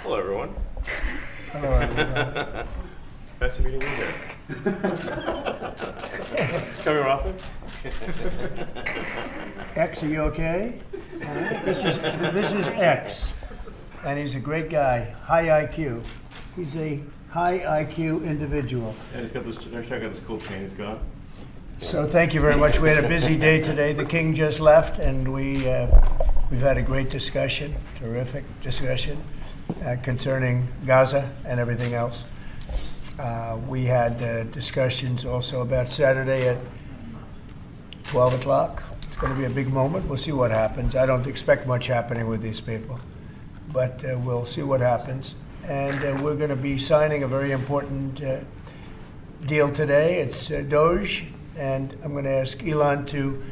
Hello, everyone. Hello, everyone. Nice meeting you here. Coming often? X, are you okay? This is X, and he's a great guy, high IQ. He's a high IQ individual. Yeah, he's got this. Check out this cool chain he's got. So thank you very much. We had a busy day today. The king just left, and we've had a great discussion, terrific discussion concerning Gaza and everything else. We had discussions also about Saturday at 12 o'clock. It's going to be a big moment. We'll see what happens. I don't expect much happening with these people, but we'll see what happens. And we're going to be signing a very important deal today. It's Doge, and I'm going to ask Elon to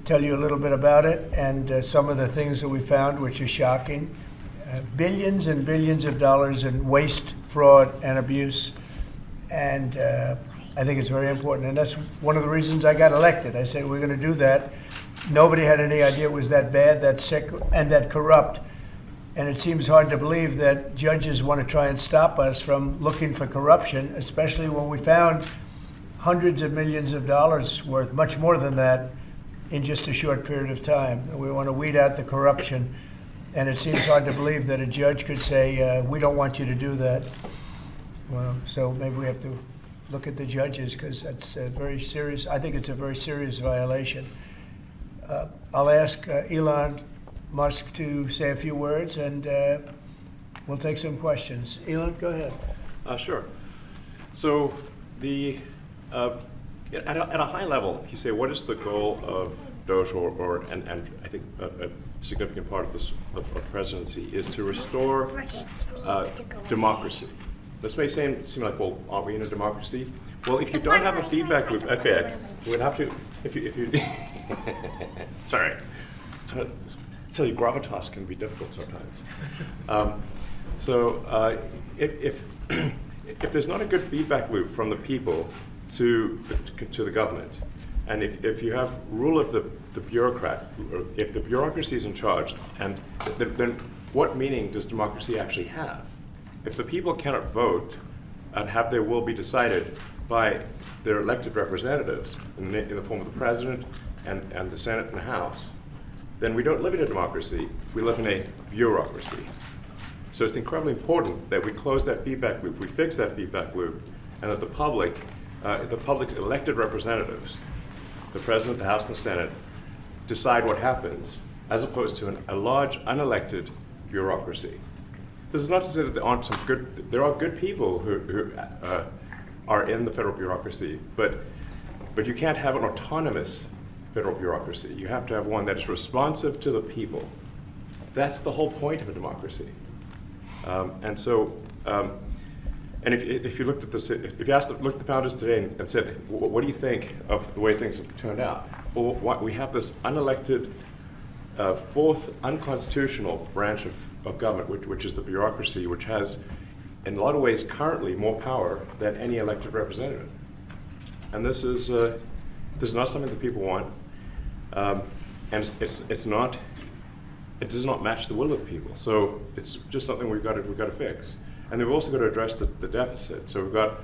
tell you a little bit about it and some of the things that we found, which are shocking. Billions and billions of dollars in waste, fraud, and abuse. And I think it's very important. And that's one of the reasons I got elected. I said, we're going to do that. Nobody had any idea it was that bad, that sick, and that corrupt. And it seems hard to believe that judges want to try and stop us from looking for corruption, especially when we found hundreds of millions of dollars worth, much more than that, in just a short period of time. And we want to weed out the corruption. And it seems hard to believe that a judge could say, we don't want you to do that. Well, so maybe we have to look at the judges, because that's a very serious, I think it's a very serious violation. I'll ask Elon Musk to say a few words, and we'll take some questions. Elon, go ahead. Sure. So the at a high level, you say, what is the goal of Doge, and I think a significant part of this of presidency is to restore democracy. This may seem like, well, aren't we in a democracy? Well, if you don't have a feedback loop, okay, we'd have to, if you sorry. Tell you, gravitas can be difficult sometimes. If there's not a good feedback loop from the people to the government, and if you have rule of the bureaucrat, or if the bureaucracy is in charge, and then what meaning does democracy actually have? If the people cannot vote and have their will be decided by their elected representatives in the form of the president and the Senate and the House, then we don't live in a democracy, we live in a bureaucracy. So it's incredibly important that we close that feedback loop, we fix that feedback loop, and that the public's elected representatives, the president, the House, and the Senate, decide what happens, as opposed to a large unelected bureaucracy. This is not to say that there are good people who are in the federal bureaucracy, but you can't have an autonomous federal bureaucracy. You have to have one that is responsive to the people. That's the whole point of a democracy. And if you looked at this, if you looked at the founders today and said, what do you think of the way things have turned out? Well, we have this unelected, fourth unconstitutional branch of government, which is the bureaucracy, which has, in a lot of ways, currently more power than any elected representative. And this is not something that people want, and it does not match the will of the people. So it's just something we've got to fix. And then we've also got to address the deficit. So we've got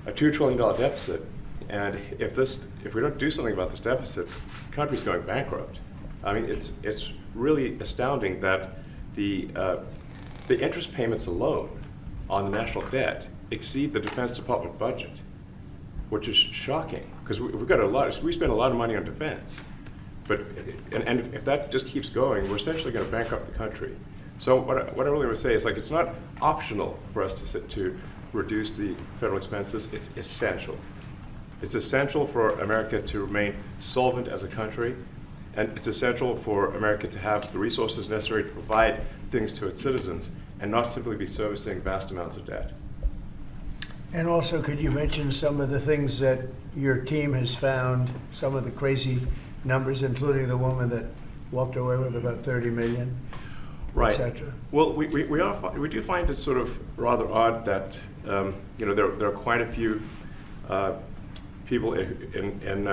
a $2 trillion deficit, and if we don't do something about this deficit, the country's going bankrupt. I mean, it's really astounding that the interest payments alone on the national debt exceed the Defense Department budget, which is shocking, because we spend a lot of money on defense. But if that just keeps going, we're essentially going to bankrupt the country. So what I really would say is, like, it's not optional for us to reduce the federal expenses. It's essential. It's essential for America to remain solvent as a country, and it's essential for America to have the resources necessary to provide things to its citizens and not simply be servicing vast amounts of debt. And also, could you mention some of the things that your team has found, some of the crazy numbers, including the woman that walked away with about 30 million, right, et cetera? Well, we do find it sort of rather odd that there are quite a few people in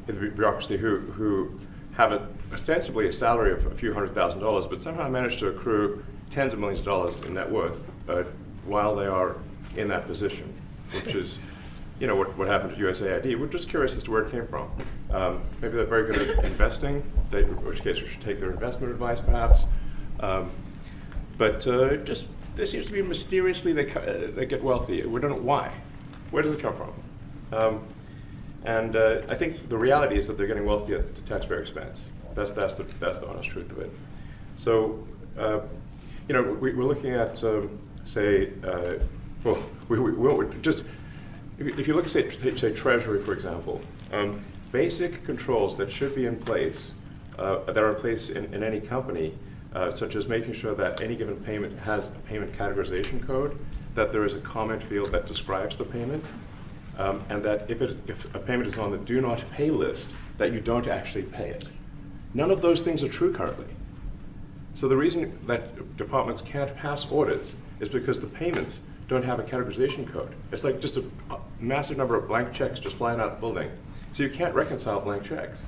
the bureaucracy who have ostensibly a salary of a few $100,000, but somehow manage to accrue tens of millions of dollars in net worth while they are in that position, which is, what happened to USAID. We're just curious as to where it came from. Maybe they're very good at investing, in which case we should take their investment advice, perhaps. But there seems to be mysteriously they get wealthy. We don't know why. Where does it come from? And I think the reality is that they're getting wealthy at the taxpayer expense. That's the honest truth of it. So, we're looking at, say, if you look at, say Treasury, for example, basic controls that should be in place, that are in place in any company, such as making sure that any given payment has a payment categorization code, that there is a comment field that describes the payment, and that if a payment is on the do not pay list, that you don't actually pay it. None of those things are true currently. So the reason that departments can't pass audits is because the payments don't have a categorization code. It's like just a massive number of blank checks just flying out the building. So you can't reconcile blank checks.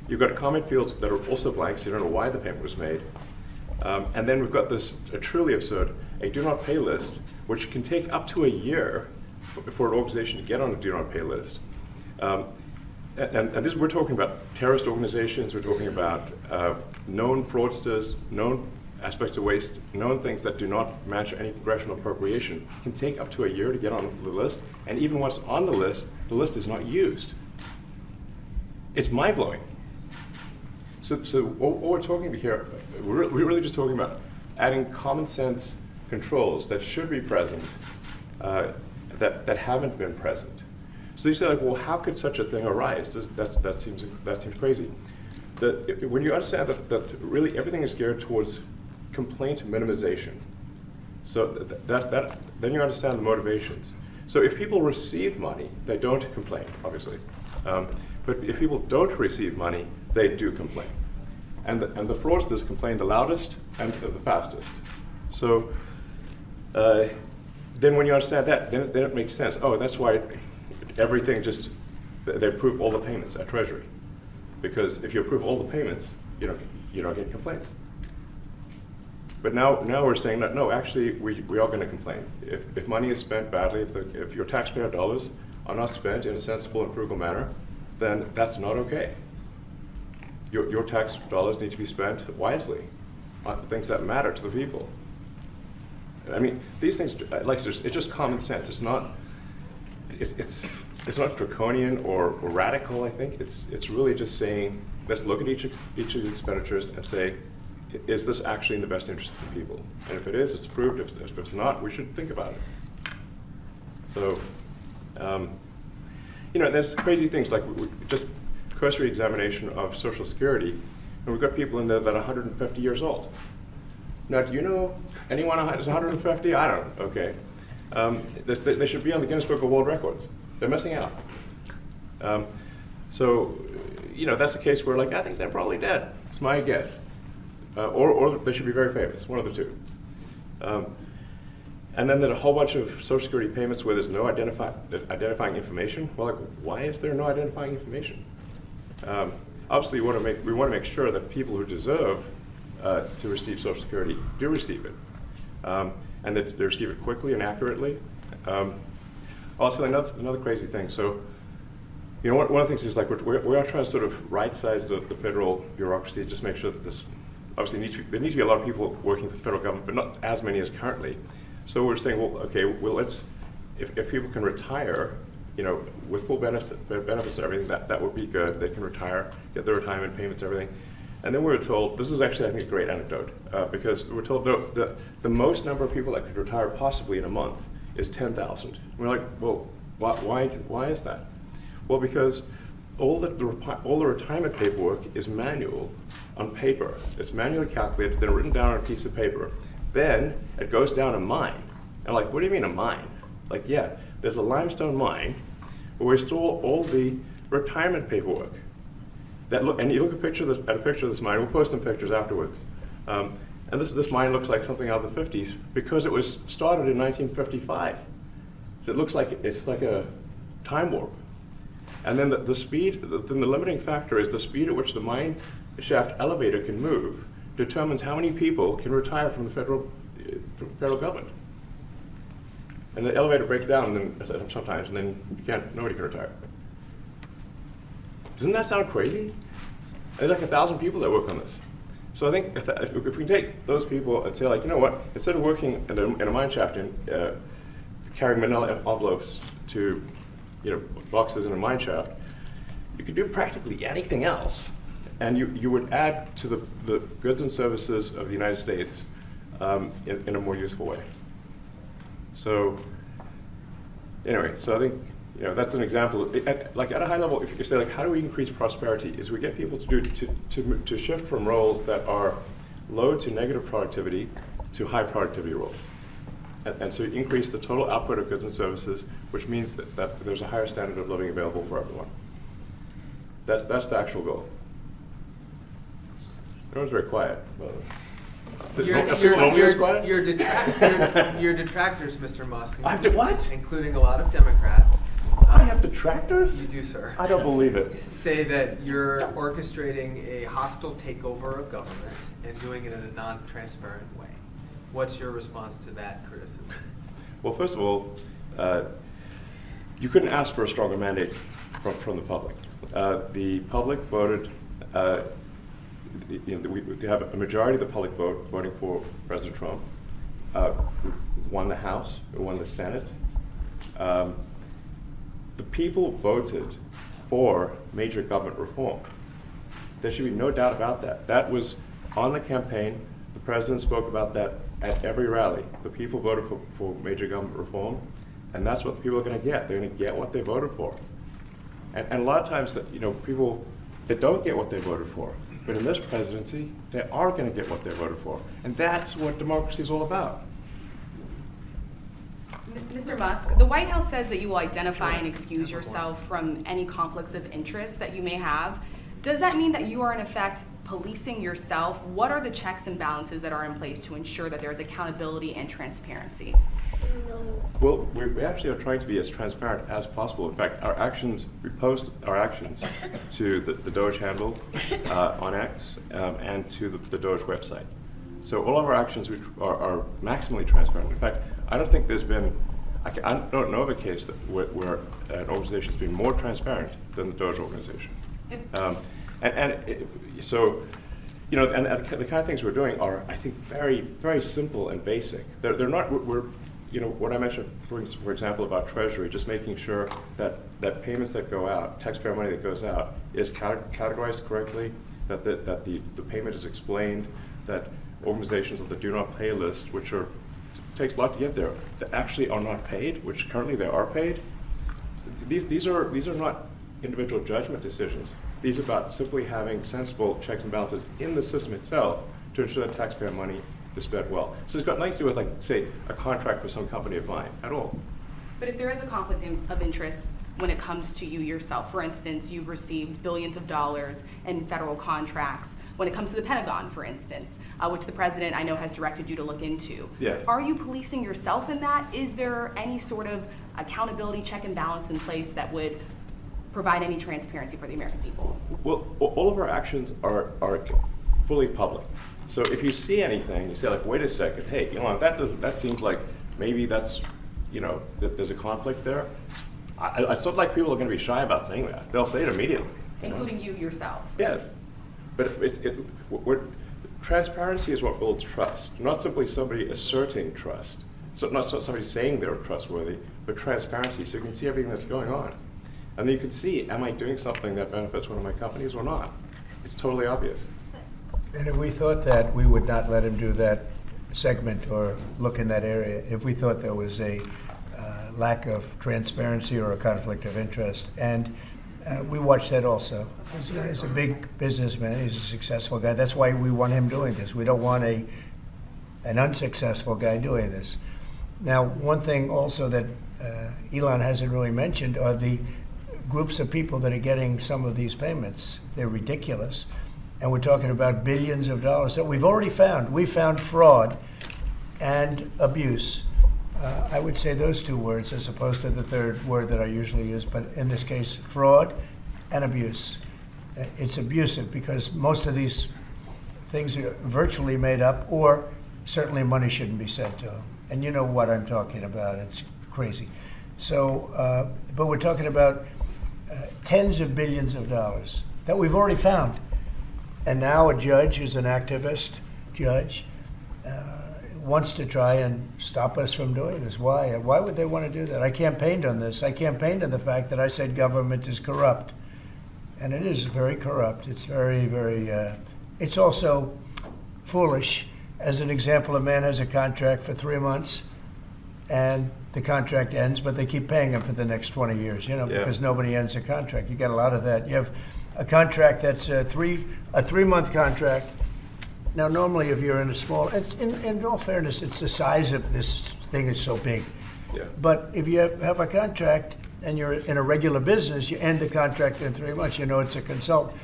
You've got comment fields that are also blank, so you don't know why the payment was made. And then we've got this truly absurd, a do not pay list, which can take up to a year for an organization to get on a do not pay list. And this, we're talking about terrorist organizations, we're talking about known fraudsters, known aspects of waste, known things that do not match any congressional appropriation, can take up to a year to get on the list, and even once on the list is not used. It's mind-blowing. So what we're talking about here, we're really just talking about adding common sense controls that should be present, that haven't been present. So you say, like, well, how could such a thing arise? That seems crazy. When you understand that really everything is geared towards complaint minimization, so then you understand the motivations. So if people receive money, they don't complain, obviously. But if people don't receive money, they do complain. And the fraudsters complain the loudest and the fastest. So then when you understand that, then it makes sense. Oh, that's why everything they approve all the payments at Treasury. Because if you approve all the payments, you don't get complaints. But now we're saying that, no, actually, we are going to complain. If money is spent badly, if your taxpayer dollars are not spent in a sensible and frugal manner, then that's not okay. Your tax dollars need to be spent wisely on things that matter to the people. I mean, these things, it's just common sense. It's not draconian or radical, I think. It's really just saying, let's look at each of the expenditures and say, is this actually in the best interest of the people? And if it is, it's approved. If it's not, we should think about it. So, there's crazy things like just cursory examination of Social Security, and we've got people in there that are 150 years old. Now, do you know anyone who's 150? I don't. Okay. They should be on the Guinness Book of World Records. They're missing out. So, that's a case where, I think they're probably dead. It's my guess. Or they should be very famous, one of the two. And then there's a whole bunch of Social Security payments where there's no identifying information. Well, why is there no identifying information? Obviously, we want to make sure that people who deserve to receive Social Security do receive it, and that they receive it quickly and accurately. Also, another crazy thing. So, one of the things is we are trying to sort of right-size the federal bureaucracy, just make sure that this. Obviously, there need to be a lot of people working for the federal government, but not as many as currently. So we're saying, let's, if people can retire, with full benefits and everything, that would be good. They can retire, get their retirement payments, everything. And then we were told, this is actually, I think, a great anecdote, because we're told the most number of people that could retire possibly in a month is 10,000. We're like, well, why is that? Well, because all the retirement paperwork is manual on paper. It's manually calculated, then written down on a piece of paper. Then it goes down a mine. And what do you mean a mine? There's a limestone mine where we store all the retirement paperwork. And you look at a picture of this mine. We'll post some pictures afterwards. And this mine looks like something out of the 50s because it was started in 1955. So it looks like it's like a time warp. And then the speed, the limiting factor is the speed at which the mine shaft elevator can move determines how many people can retire from the federal government. And the elevator breaks down and then, sometimes, and then nobody can retire. Doesn't that sound crazy? There's like 1,000 people that work on this. So I think if we can take those people and say, like, you know what, instead of working in a mine shaft and carrying manila envelopes to, boxes in a mine shaft, you could do practically anything else, and you would add to the goods and services of the United States in a more useful way. So anyway, so I think that's an example. At a high level, if you say, like, how do we increase prosperity? Is we get people to shift from roles that are low to negative productivity to high productivity roles, and so increase the total output of goods and services, which means that there's a higher standard of living available for everyone. That's the actual goal. Everyone's very quiet. Your detractors, Mr. Musk. I have to what? Including a lot of Democrats. I have detractors? You do, sir. I don't believe it. Say that you're orchestrating a hostile takeover of government and doing it in a non-transparent way. What's your response to that criticism? Well, first of all, you couldn't ask for a stronger mandate from the public. The public voted. We have a majority of the public voting for President Trump. We won the House, we won the Senate. The people voted for major government reform. There should be no doubt about that. That was on the campaign. The president spoke about that at every rally. The people voted for major government reform, and that's what the people are going to get. They're going to get what they voted for. And a lot of times, people that don't get what they voted for, but in this presidency, they are going to get what they voted for. And that's what democracy is all about. Mr. Musk, the White House says that you will identify and excuse yourself from any conflicts of interest that you may have. Does that mean that you are, in effect, policing yourself? What are the checks and balances that are in place to ensure that there is accountability and transparency? Well, we actually are trying to be as transparent as possible. In fact, we post our actions to the Doge handle on X and to the Doge website. So all of our actions are maximally transparent. In fact, I don't think there's been, I don't know of a case where an organization has been more transparent than the Doge organization. So the kind of things we're doing are, I think, very, very simple and basic. They're not, what I mentioned, for example, about Treasury, just making sure that payments that go out, taxpayer money that goes out, is categorized correctly, that the payment is explained, that organizations on the do not pay list, which takes a lot to get there, that actually are not paid, which currently they are paid. These are not individual judgment decisions. These are about simply having sensible checks and balances in the system itself to ensure that taxpayer money is spent well. So it's got nothing to do with, like, say, a contract with some company of mine at all. But if there is a conflict of interest when it comes to you yourself, for instance, you've received billions of dollars in federal contracts, when it comes to the Pentagon, for instance, which the president, I know, has directed you to look into. Yeah. Are you policing yourself in that? Is there any sort of accountability check and balance in place that would provide any transparency for the American people? Well, all of our actions are fully public. So if you see anything, you say, like, wait a second, hey, that seems like maybe that's, that there's a conflict there. It's not like people are going to be shy about saying that. They'll say it immediately. Including you yourself? Yes. But transparency is what builds trust, not simply somebody asserting trust. So not somebody saying they're trustworthy, but transparency, so you can see everything that's going on. And then you can see, am I doing something that benefits one of my companies or not? It's totally obvious. And if we thought that, we would not let him do that segment or look in that area. If we thought there was a lack of transparency or a conflict of interest. And we watch that also. He's a big businessman. He's a successful guy. That's why we want him doing this. We don't want an unsuccessful guy doing this. Now, one thing also that Elon hasn't really mentioned are the groups of people that are getting some of these payments. They're ridiculous. And we're talking about billions of dollars that we've already found. We found fraud and abuse. I would say those two words as opposed to the third word that I usually use, but in this case, fraud and abuse. It's abusive because most of these things are virtually made up, or certainly money shouldn't be sent to them. And you know what I'm talking about. It's crazy. So, but we're talking about tens of billions of dollars that we've already found. And now a judge who's an activist judge wants to try and stop us from doing this. Why? Why would they want to do that? I campaigned on this. I campaigned on the fact that I said government is corrupt. And it is very corrupt. It's very, very, it's also foolish. As an example, a man has a contract for 3 months and the contract ends, but they keep paying him for the next 20 years, because nobody ends a contract. You got a lot of that. You have a contract that's a 3-month contract. Now, normally, if you're in a small, in all fairness, it's the size of this thing is so big. Yeah. But if you have a contract and you're in a regular business, you end the contract in 3 months. It's a consultant.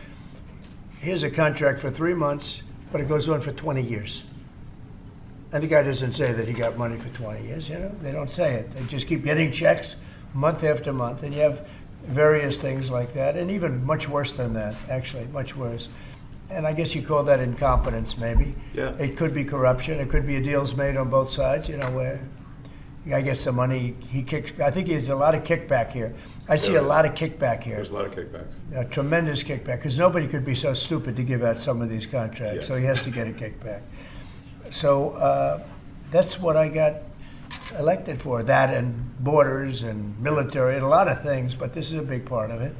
Here's a contract for 3 months, but it goes on for 20 years. And the guy doesn't say that he got money for 20 years, They don't say it. They just keep getting checks month after month. And you have various things like that, and even much worse than that, actually, much worse. And I guess you call that incompetence, maybe. Yeah. It could be corruption. It could be deals made on both sides, where the guy gets the money, he kicks. I think there's a lot of kickback here. I see a lot of kickback here. There's a lot of kickbacks. A tremendous kickback, because nobody could be so stupid to give out some of these contracts. Yes. So he has to get a kickback. So that's what I got elected for, that and borders and military and a lot of things, but this is a big part of it.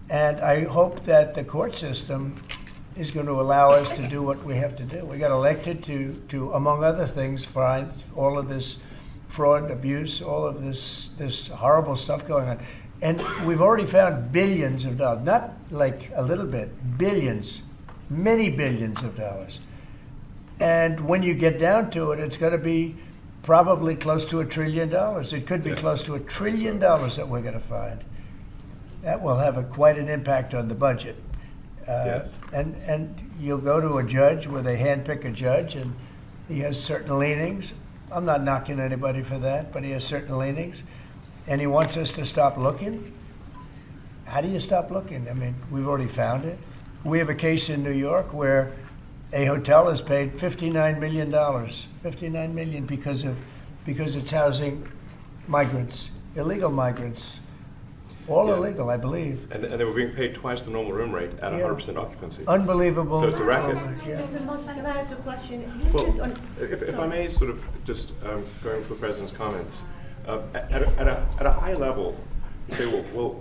And I hope that the court system is going to allow us to do what we have to do. We got elected to among other things, find all of this fraud, abuse, all of this horrible stuff going on. And we've already found billions of dollars, not like a little bit, billions, many billions of dollars. And when you get down to it, it's going to be probably close to $1 trillion. It could be close to $1 trillion that we're going to find. That will have quite an impact on the budget. Yes. And you'll go to a judge where they handpick a judge, and he has certain leanings. I'm not knocking anybody for that, but he has certain leanings. And he wants us to stop looking. How do you stop looking? I mean, we've already found it. We have a case in New York where a hotel has paid $59 million, $59 million because it's housing migrants, illegal migrants, all illegal, I believe. And they were being paid twice the normal room rate at 100% occupancy. Unbelievable. So it's a racket. Mr. Musk, can I ask a question? Well, if I may sort of just going for the President's comments, at a high level, you say, well,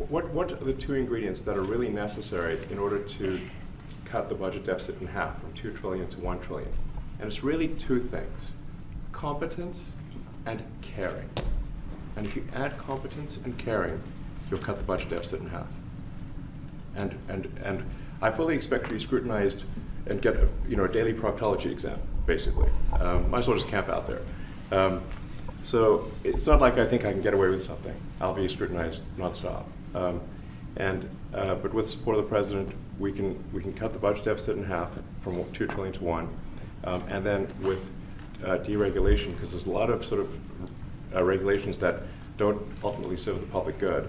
what are the two ingredients that are really necessary in order to cut the budget deficit in half from $2 trillion to $1 trillion? And it's really two things: competence and caring. And if you add competence and caring, you'll cut the budget deficit in half. And I fully expect to be scrutinized and get a daily proctology exam, basically. Might as well just camp out there. So it's not like I think I can get away with something. I'll be scrutinized nonstop. But with support of the President, we can cut the budget deficit in half from $2 trillion to $1 trillion, and then with deregulation, because there's a lot of sort of regulations that don't ultimately serve the public good.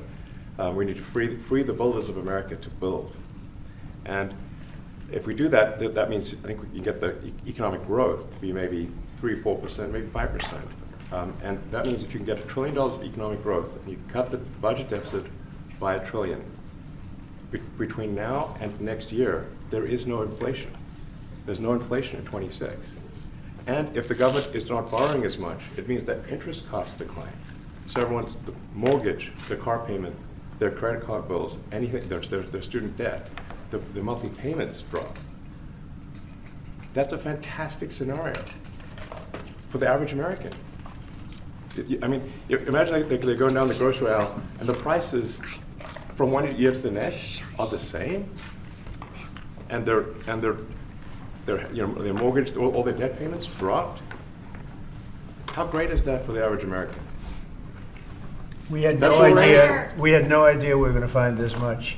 We need to free the builders of America to build, and if we do that, that means I think we can get the economic growth to be maybe 3-4%, maybe 5%, and that means if you can get $1 trillion of economic growth and you cut the budget deficit by $1 trillion. Between now and next year, there is no inflation. There's no inflation in 26. And if the government is not borrowing as much, it means that interest costs decline. So everyone's the mortgage, their car payment, their credit card bills, anything, their student debt, the monthly payments drop. That's a fantastic scenario for the average American. I mean, imagine they're going down the grocery aisle and the prices from one year to the next are the same, and their mortgage, all their debt payments dropped. How great is that for the average American? We had That's no already- idea. We had no idea we were going to find this much,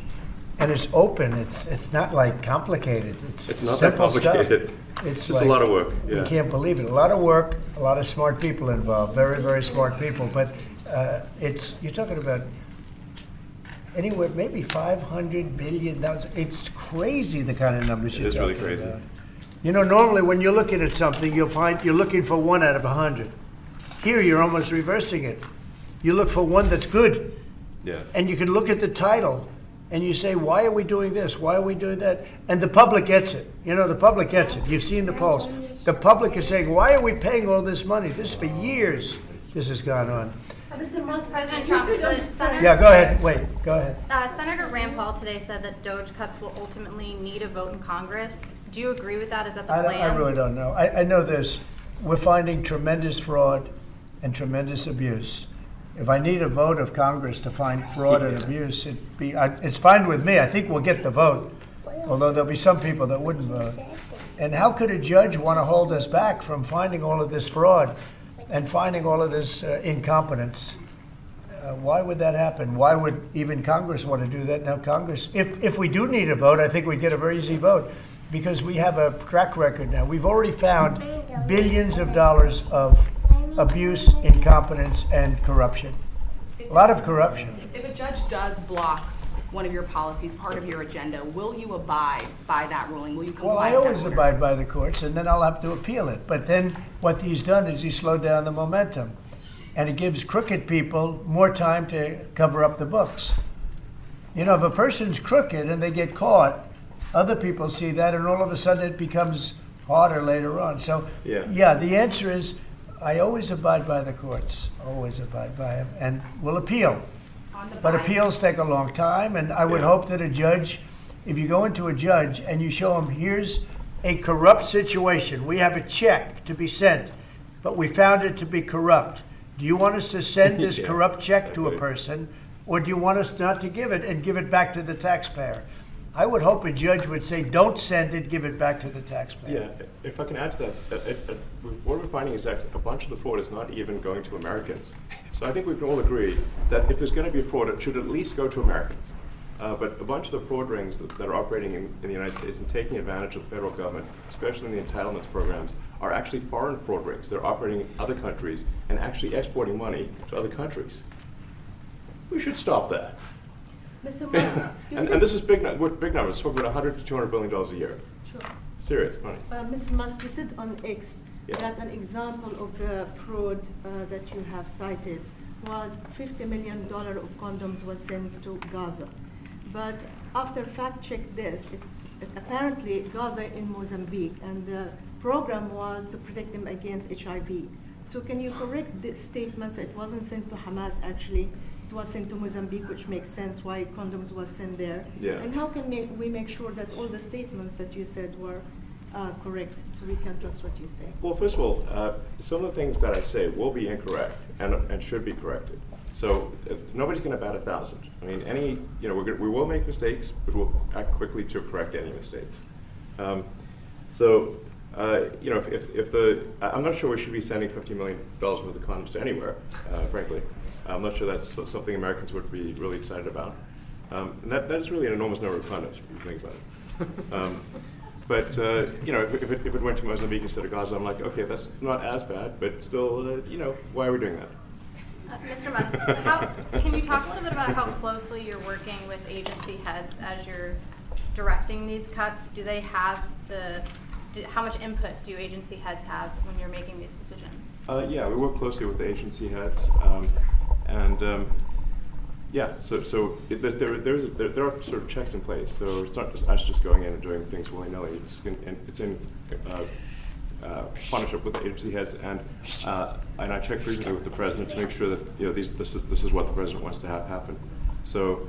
and it's open. It's not like complicated. It's not that simple stuff. complicated. It's just a lot of work. Yeah. You can't believe it. A lot of work, a lot of smart people involved. Very, very smart people. But you're talking about anywhere, maybe 500 billion. It's crazy the kind of numbers you're It is really talking crazy. about. You know, normally when you're looking at something, you'll find you're looking for 1 out of 100. Here, you're almost reversing it. You look for one that's good, Yeah. and you can look at the title, and you say, why are we doing this? Why are we doing that? And the public gets it. You know, the public gets it. You've seen the polls. The public is saying, why are we paying all this money? This for years, this has gone on. Mr. Musk, President you Trump, said on- the Senator- Yeah, go ahead. Wait, go ahead. Senator Rand Paul today said that Doge cuts will ultimately need a vote in Congress. Do you agree with that? Is that the plan? I really don't know. I know this. We're finding tremendous fraud and tremendous abuse. If I need a vote of Congress to find fraud and abuse, it's fine with me. I think we'll get the vote, although there'll be some people that wouldn't vote. And how could a judge want to hold us back from finding all of this fraud and finding all of this incompetence? Why would that happen? Why would even Congress want to do that? Now, Congress, if we do need a vote, I think we'd get a very easy vote because we have a track record now. We've already found billions of dollars of abuse, incompetence, and corruption. A lot of corruption. If a judge does block one of your policies, part of your agenda, will you abide by that ruling? Will you Well, comply I with that always order? abide by the courts, and then I'll have to appeal it. But then what he's done is he's slowed down the momentum. And it gives crooked people more time to cover up the books. You know, if a person's crooked and they get caught, other people see that, and all of a sudden it becomes harder later on. So, Yeah. the answer is I always abide by the courts, always abide by them, and will appeal. On the But buy- appeals take a long time, and I would Yeah. hope that a judge, if you go into a judge and you show him, here's a corrupt situation, we have a check to be sent, but we found it to be corrupt. Do you want us to send this Yeah, corrupt check to a exactly. person, or do you want us not to give it and give it back to the taxpayer? I would hope a judge would say, don't send it, give it back to the taxpayer. Yeah, if I can add to that, what we're finding is that a bunch of the fraud is not even going to Americans. So I think we can all agree that if there's going to be fraud, it should at least go to Americans. But a bunch of the fraud rings that are operating in the United States and taking advantage of the federal government, especially in the entitlements programs, are actually foreign fraud rings. They're operating in other countries and actually exporting money to other countries. We should stop that. Mr. Musk, you And said, this is big numbers. Talking about $100 to $200 billion a year. Sure. Serious money. Mr. Musk, you said on X Yeah. that an example of the fraud that you have cited was $50 million of condoms was sent to Gaza. But after fact check this, apparently Gaza in Mozambique, and the program was to protect them against HIV. So can you correct the statements? It wasn't sent to Hamas actually. It was sent to Mozambique, which makes sense why condoms was sent there. Yeah. And how can we make sure that all the statements that you said were correct, so we can trust what you say? Well, first of all, some of the things that I say will be incorrect and should be corrected. So nobody's going to bat 1,000. I mean, we will make mistakes, but we'll act quickly to correct any mistakes. I'm not sure we should be sending $50 million worth of condoms to anywhere, frankly. I'm not sure that's something Americans would be really excited about. And that is really an enormous number of condoms, if you think about it. But if it went to Mozambique instead of Gaza, I'm like, okay, that's not as bad, but still, why are we doing that? Mr. Musk, can you talk a little bit about how closely you're working with agency heads as you're directing these cuts? Do they have how much input do agency heads have when you're making these decisions? Yeah, we work closely with the agency heads, there are sort of checks in place. So it's not just us just going in and doing things willy-nilly. It's in partnership with the agency heads, and I check frequently with the president to make sure that this is what the president wants to have happen. So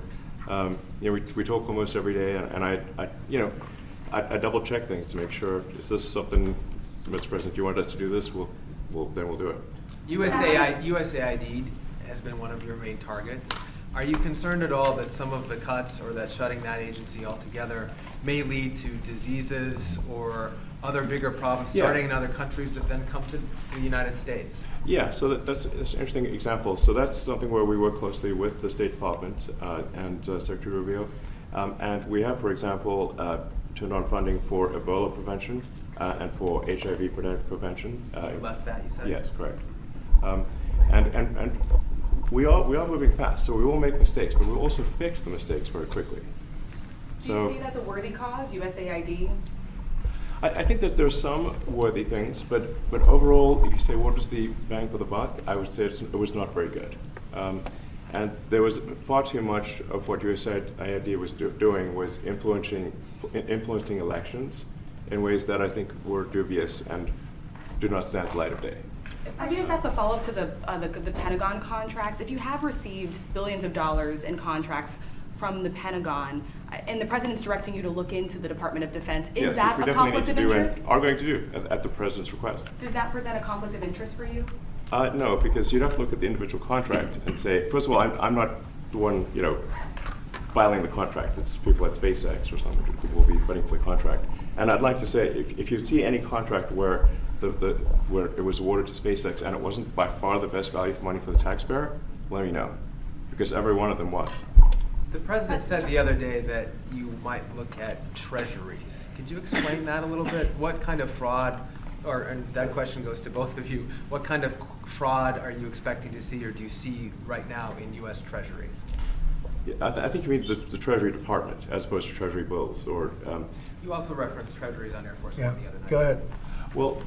we talk almost every day, and I double check things to make sure, is this something, Mr. President, you want us to do this? Then we'll do it. USAID has been one of your main targets. Are you concerned at all that some of the cuts or that shutting that agency altogether may lead to diseases or other bigger problems starting in other countries that then come to the United States? Yeah, so that's an interesting example. So that's something where we work closely with the State Department and Secretary Rubio. And we have, for example, turned on funding for Ebola prevention and for HIV prevention. You left that, you said? Yes, correct. And we are moving fast, so we will make mistakes, but we'll also fix the mistakes very quickly. Do you see it as a worthy cause, USAID? I think that there's some worthy things, but overall, if you say what is the bang for the buck, I would say it was not very good. And there was far too much of what USAID was doing was influencing elections in ways that I think were dubious and do not stand the light of day. I mean, just as a follow-up to the Pentagon contracts, if you have received billions of dollars in contracts from the Pentagon, and the president's directing you to look into the Department of Defense, is Yes, that which we a definitely conflict of need to do and interest? are going to do at the president's request. Does that present a conflict of interest for you? No, because you'd have to look at the individual contract and say, first of all, I'm not the one, filing the contract. It's people at SpaceX or something who will be fighting for the contract. And I'd like to say, if you see any contract where where it was awarded to SpaceX and it wasn't by far the best value for money for the taxpayer, let me know, because every one of them was. The president said the other day that you might look at treasuries. Could you explain that a little bit? What kind of fraud, and that question goes to both of you, what kind of fraud are you expecting to see or do you see right now in U.S. treasuries? Yeah, I think you mean the Treasury Department as opposed to Treasury bills, or. You also referenced treasuries on Air Force Yeah, One the other night. go ahead. Well,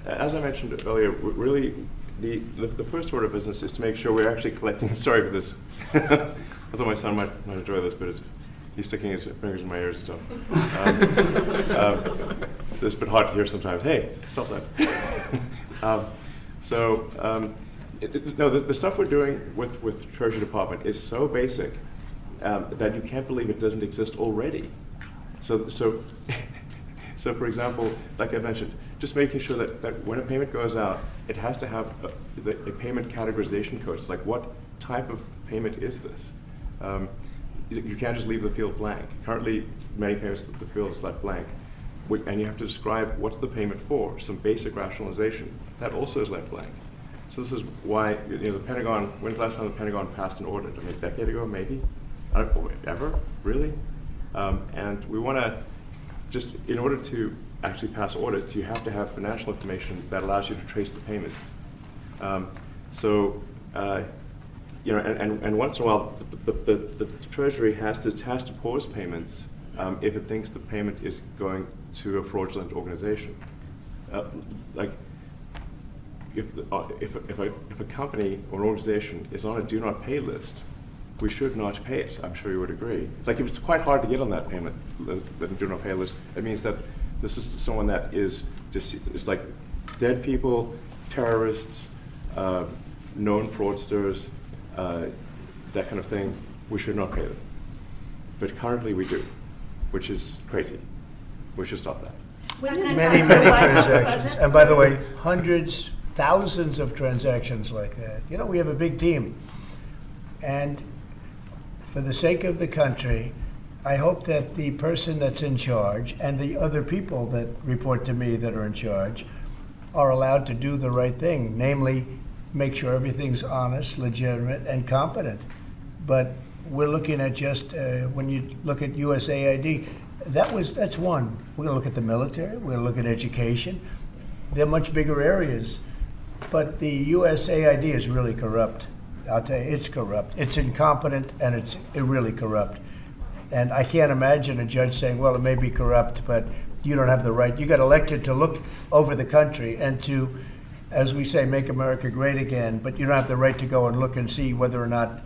as I mentioned earlier, really the first order of business is to make sure we're actually collecting. Sorry for this. I thought my son might enjoy this, but he's sticking his fingers in my ears and stuff. So it's a bit hard to hear sometimes. Hey, stop that. The stuff we're doing with Treasury Department is so basic that you can't believe it doesn't exist already. So for example, like I mentioned, just making sure that when a payment goes out, it has to have a payment categorization code. It's like, what type of payment is this? You can't just leave the field blank. Currently, many payments, the field is left blank. And you have to describe what's the payment for, some basic rationalization. That also is left blank. So this is why, the Pentagon, when's the last time the Pentagon passed an audit? I mean, a decade ago, maybe? I don't know, ever? Really? And we want to just, in order to actually pass audits, you have to have financial information that allows you to trace the payments. And once in a while, the Treasury has to pause payments if it thinks the payment is going to a fraudulent organization. If a company or an organization is on a do not pay list, we should not pay it. I'm sure you would agree. Like, if it's quite hard to get on that payment, the do not pay list, it means that this is someone that is just, it's like dead people, terrorists, known fraudsters, that kind of thing. We should not pay them. But currently we do, which is crazy. We should stop that. Many transactions. And by the way, hundreds, thousands of transactions like that. We have a big team. And for the sake of the country, I hope that the person that's in charge and the other people that report to me that are in charge are allowed to do the right thing, namely make sure everything's honest, legitimate, and competent. But we're looking at just, when you look at USAID, that's one. We're going to look at the military, we're going to look at education. They're much bigger areas. But the USAID is really corrupt. I'll tell you, it's corrupt. It's incompetent, and it's really corrupt. And I can't imagine a judge saying, well, it may be corrupt, but you don't have the right. You got elected to look over the country and to, as we say, make America great again, but you don't have the right to go and look and see whether or not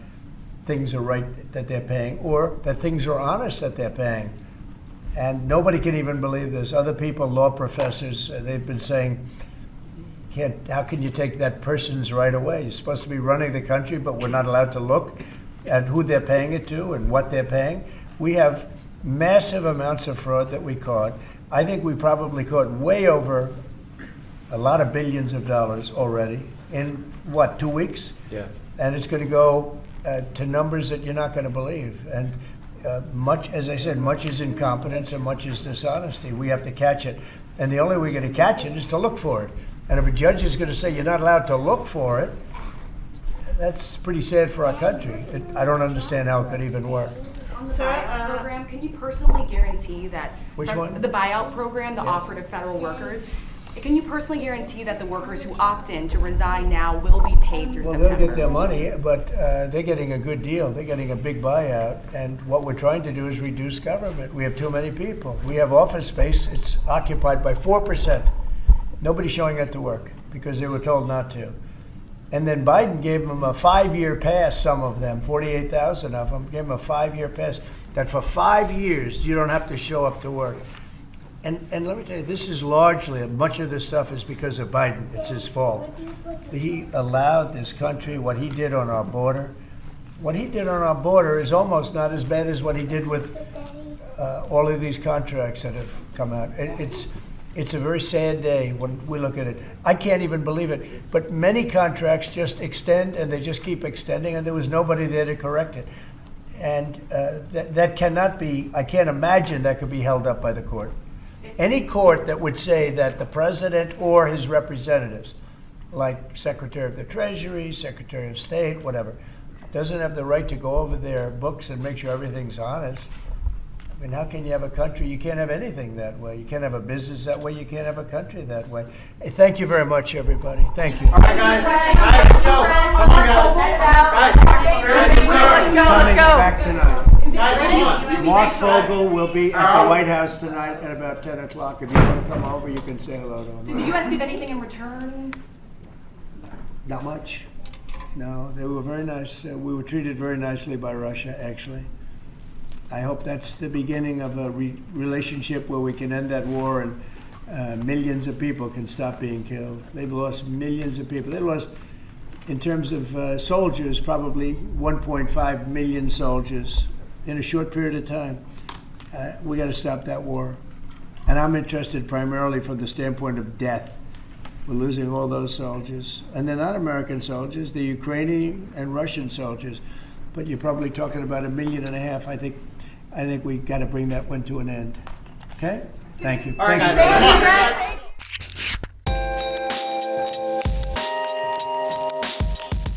things are right that they're paying or that things are honest that they're paying. And nobody can even believe this. Other people, law professors, they've been saying, how can you take that person's right away? You're supposed to be running the country, but we're not allowed to look at who they're paying it to and what they're paying. We have massive amounts of fraud that we caught. I think we probably caught way over a lot of billions of dollars already in, 2 weeks? Yes. And it's going to go to numbers that you're not going to believe. And much, as I said, much is incompetence and much is dishonesty. We have to catch it. And the only way we're going to catch it is to look for it. And if a judge is going to say you're not allowed to look for it, that's pretty sad for our country. I don't understand how it could even work. On the buyout program, can you personally guarantee that Which one? The buyout program, the offer to federal workers, Can you personally guarantee that the workers who opt in to resign now will be paid through Well, September? they'll get their money, but they're getting a good deal. They're getting a big buyout. And what we're trying to do is reduce government. We have too many people. We have office space. It's occupied by 4%. Nobody's showing up to work because they were told not to. And then Biden gave them a 5-year pass, some of them, 48,000 of them, gave them a 5-year pass, that for 5 years you don't have to show up to work. And let me tell you, this is largely, much of this stuff is because of Biden. It's his fault. He allowed this country, what he did on our border. What he did on our border is almost not as bad as what he did with all of these contracts that have come out. It's a very sad day when we look at it. I can't even believe it. But many contracts just extend, and they just keep extending, and there was nobody there to correct it. And that cannot be, I can't imagine that could be held up by the court. Any court that would say that the president or his representatives, like Secretary of the Treasury, Secretary of State, whatever, doesn't have the right to go over their books and make sure everything's honest. I mean, how can you have a country? You can't have anything that way. You can't have a business that way. You can't have a country that way. Hey, thank you very much, everybody. Thank you. All right, guys. Guys, let's go. Come on, guys. He's coming back tonight. Guys, come on. Mark Fogel will be at the White House tonight at about 10 o'clock. If you want to come over, you can say hello to him. Did the U.S. give anything in return? Not much. No, they were very nice. We were treated very nicely by Russia, actually. I hope that's the beginning of a relationship where we can end that war and millions of people can stop being killed. They've lost millions of people. They lost, in terms of soldiers, probably 1.5 million soldiers in a short period of time. We got to stop that war. And I'm interested primarily from the standpoint of death. We're losing all those soldiers. And they're not American soldiers, they're Ukrainian and Russian soldiers. But you're probably talking about 1.5 million. I think we got to bring that one to an end. Okay? Thank you. All right, Thank guys. you. Come on.